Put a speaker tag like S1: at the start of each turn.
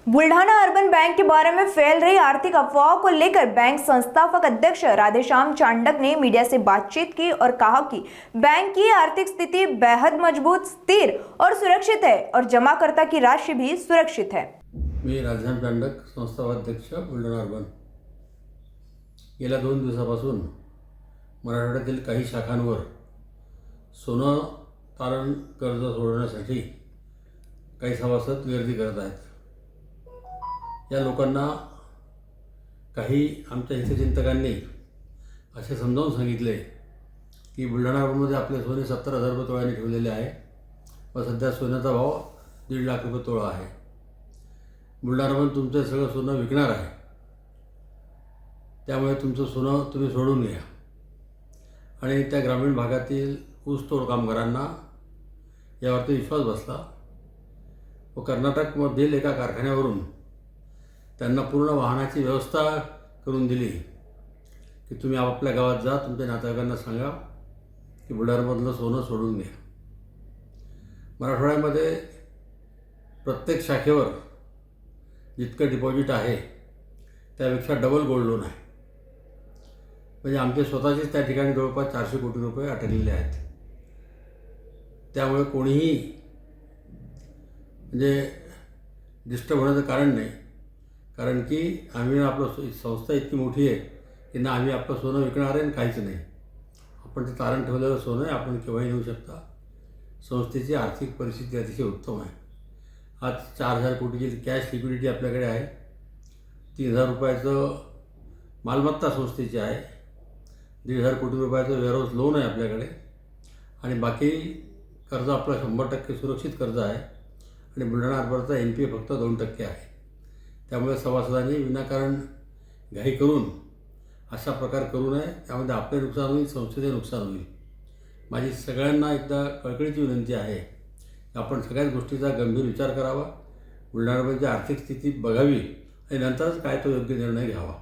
S1: Buldhana urban bank के बारे में फैल रही आर्थिक अफवाहों को लेकर बैंक संस्थापक अध्यक्ष राधेश्याम चांडक ने मीडिया से बातचीत की और कहा कि बैंक की आर्थिक स्थिति बेहद मजबूत, स्थिर और सुरक्षित है और जमाकर्ता की राशि भी सुरक्षित है।
S2: मी राधेश्याम चांडक, संस्थापक अध्यक्ष, बुलढाणा अर्बन। गेल्या 2 दिवसापासून मराठवाड्यातील काही शाखांवर सोनं तारण कर्ज सोडवण्यासाठी काही सभासद गर्दी करत आहेत। या लोकांना काही आमच्या हितचिंतकांनी असे समजावून सांगितले की बुलढाणा अर्बनमध्ये आपले सोने 70,000 रुपये तोळ्याने ठेवलेले आहे व सध्या सोन्याचा भाव 1.5 लाख रुपये तोळा आहे। बुलढाणा अर्बन तुमचं सगळं सोनं विकणार आहे, त्यामुळे तुमचं सोनं तुम्ही सोडून घ्या। आणि त्या ग्रामीण भागातील ऊसतोड कामगारांना यावरती विश्वास बसला व कर्नाटकमधील एका कारखान्यावरून त्यांना पूर्ण वाहनाची व्यवस्था करून दिली की तुम्ही आपल्या गावात जा, तुमच्या नातेवाईकांना सांगा की बुलढाण्यामधलं सोनं सोडून घ्या। मराठवाड्यामध्ये प्रत्येक शाखेवर जितकं डिपॉझिट आहे त्यापेक्षा डबल गोल्ड लोन आहे। म्हणजे आमचे स्वतःचेच त्या ठिकाणी जवळपास 400 कोटी रुपये अटकलेले आहेत। त्यामुळे कोणीही म्हणजे डिस्टर्ब होण्याचं कारण नाही, कारण की आम्ही आपलं संस्था इतकी मोठी आहे की ना आम्ही आपलं सोनं विकणार आहे आणि काहीच नाही। आपण ते तारण ठेवलेलं सोनं आहे, आपण केव्हाही नेऊ शकता। संस्थेची आर्थिक परिस्थिती अतिशय उत्तम आहे। आज 4,000 कोटीची कॅश लिक्विडिटी आपल्याकडे आहे। 3,000 रुपयाचं मालमत्ता संस्थेची आहे। 1,500 कोटी रुपयाचं वेअरहाऊस लोन आहे आपल्याकडे आणि बाकी कर्ज आपलं 100% सुरक्षित कर्ज आहे आणि बुलढाणा अर्बनचा NPA फक्त 2% आहे। त्यामुळे सभासदांनी विनाकारण घाई करून अशा प्रकार करू नये, त्यामध्ये आपले नुकसान होईल, संस्थेचे नुकसान होईल। माझी सगळ्यांना एकदा कळकळीची विनंती आहे की आपण सगळ्याच गोष्टीचा गंभीर विचार करावा, बुलढाणा अर्बनची आर्थिक स्थिती बघावी आणि नंतरच काय तो योग्य निर्णय घ्यावा।